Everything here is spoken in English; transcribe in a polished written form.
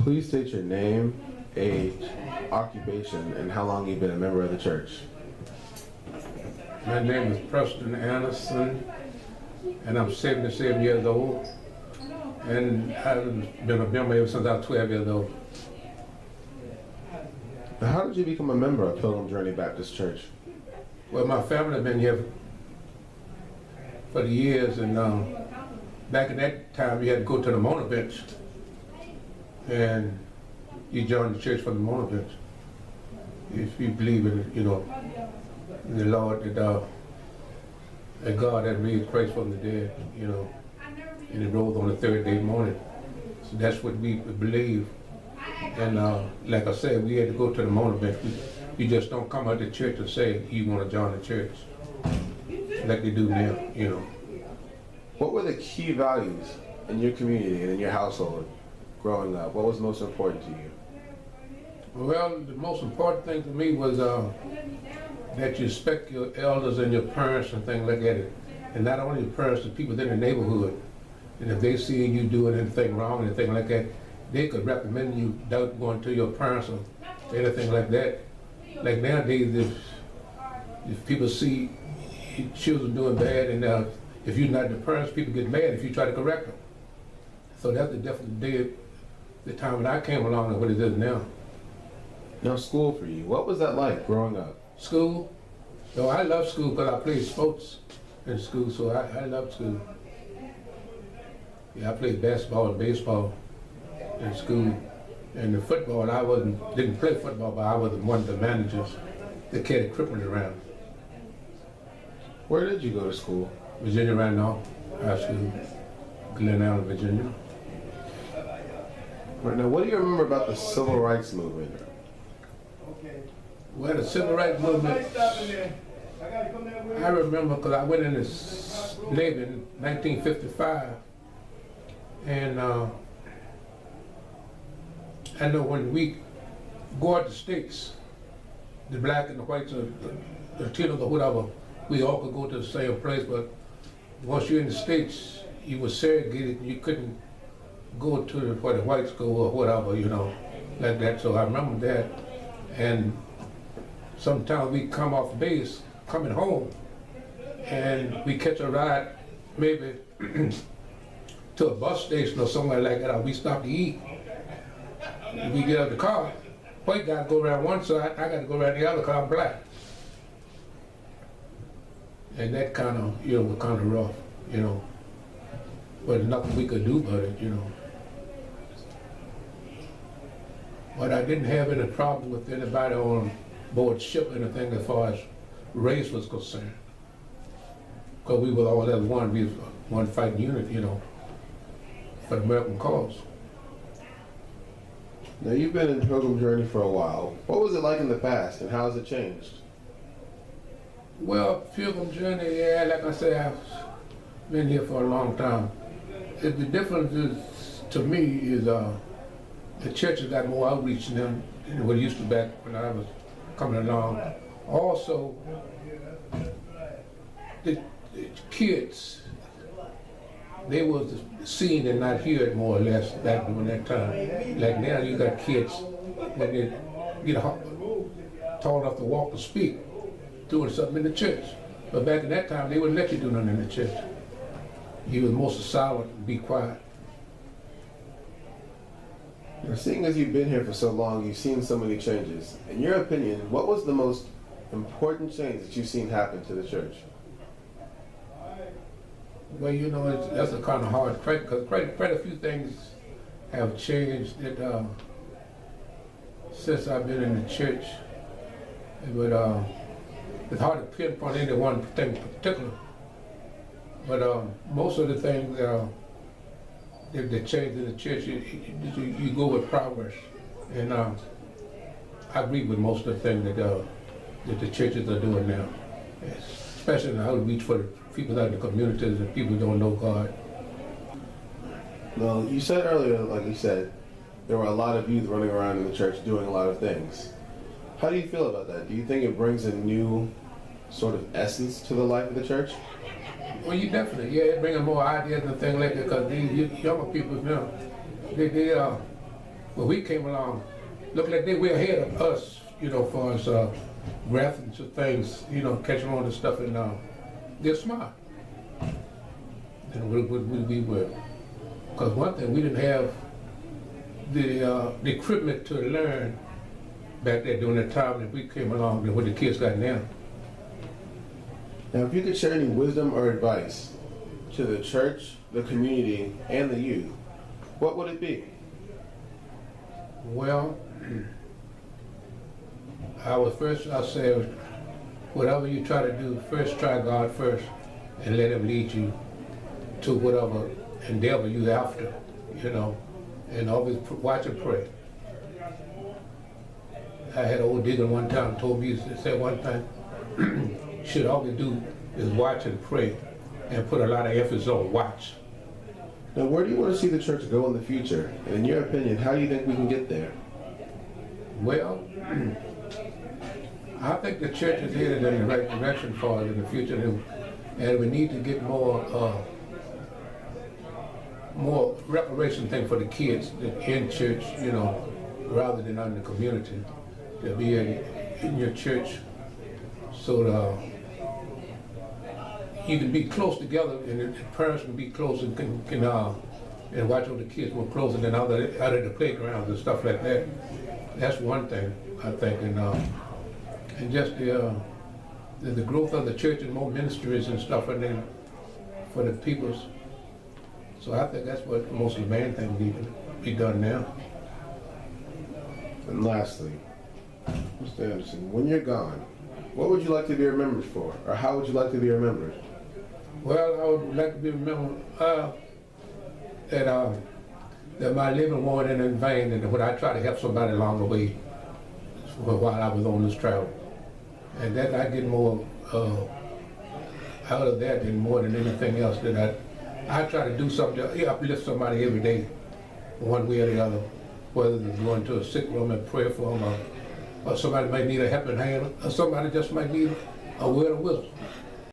Please state your name, age, occupation, and how long you've been a member of the church. My name is Preston Anderson, and I'm 77 years old, and I've been a member ever since I was 12 years old. Now, how did you become a member of Pilgrim Journey Baptist Church? Well, my family has been here for the years, and back in that time, you had to go to the Mona bench, and you joined the church from the Mona bench. If you believe in, in the Lord, that God had raised Christ from the dead, and he rose on the third day morning. So that's what we believe. And like I said, we had to go to the Mona bench. You just don't come out to church and say you want to join the church like they do now, What were the key values in your community and in your household growing up? What was most important to you? Well, the most important thing to me was that you respect your elders and your parents and things like that. And not only your parents, the people in the neighborhood. And if they see you doing anything wrong, anything like that, they could recommend you without going to your parents or anything like that. Like nowadays, if people see your children doing bad, and if you're not the parents, people get mad if you try to correct them. So that's the definitely the time when I came along and what it is now. Now, school for you, what was that like growing up? School? No, I love school because I played sports in school, so I love school. Yeah, I played basketball and baseball in school. And the football, didn't play football, but I was one of the managers that carried equipment around. Where did you go to school? Virginia Randolph High School, Glen Allen, Virginia. Right, now, what do you remember about the Civil Rights Movement? Well, the Civil Rights Movement, I remember because I went in the Navy in 1955, and I know when we go out the States, the black and the whites, or the Latinos or whatever, we all could go to the same place, but once you're in the States, you were segregated, you couldn't go to where the whites go or whatever, like that. So I remember that. And sometimes we come off base, coming home, and we catch a ride maybe to a bus station or somewhere like that, or we stop to eat. We get out of the car, white guy go around one side, I got to go around the other because I'm black. And that kind of, was kind of rough, but there's nothing we could do about it, But I didn't have any problem with anybody on board ship or anything as far as race was concerned. Because we were all as one, we was one fighting unit, for the American cause. Now, you've been in Pilgrim Journey for a while. What was it like in the past, and how has it changed? Well, Pilgrim Journey, yeah, like I say, I've been here for a long time. The difference is, to me, is the church has got more outreach now than what it used to back when I was coming along. Also, the kids, they was seen and not heard more or less back during that time. Like now you got kids, when they get tall enough to walk or speak, doing something in the church. But back in that time, they wouldn't let you do nothing in the church. You was mostly silent and be quiet. Now, seeing as you've been here for so long, you've seen so many changes. In your opinion, what was the most important change that you've seen happen to the church? Well, that's a kind of hard question because quite a few things have changed since I've been in the church. But it's hard to pinpoint any one thing in particular. But most of the things that changed in the church, you go with progress. And I agree with most of the things that the churches are doing now, especially in the outreach for the people out in the communities and people who don't know God. Well, you said earlier, like you said, there were a lot of youth running around in the church doing a lot of things. How do you feel about that? Do you think it brings a new sort of essence to the life of the church? Well, you definitely, bringing more ideas and things like that, because these younger people now, But we came along, look like they were ahead of us, you know, for us grasping to things, you know, catching on to stuff, and they're smart. And we were. Because one thing, we didn't have the equipment to learn back there during that time that we came along than what the kids got now. Now, if you could share any wisdom or advice to the church, the community, and the youth, what would it be? Well, I'll say, whatever you try to do, first try God first and let Him lead you to whatever endeavor you after, you know, and always watch and pray. I had an old deacon one time told me, he said one thing, you should always do is watch and pray and put a lot of emphasis on watch. Now, where do you want to see the church go in the future? And in your opinion, how do you think we can get there? Well, I think the church is headed in the right direction for us in the future, and we need to get more reparation thing for the kids in church, you know, rather than out in the community. To be in your church so that you can be close together, and the parents can be close and can and watch over the kids more closer than out at the playgrounds and stuff like that. That's one thing I think, and just the growth of the church and more ministries and stuff, and then for the peoples. So I think that's what most of the main thing needs to be done now. And lastly, Mr. Anderson, when you're gone, what would you like to be remembered for, or how would you like to be remembered? Well, I would like to be remembered that my living wasn't in vain, and when I try to help somebody along the way while I was on this travel, and that I get more out of that than more than anything else. That I try to do something to uplift somebody every day, one way or the other, whether it's going to a sick room and pray for them, or somebody might need a helping hand, or somebody just might need a word of wisdom.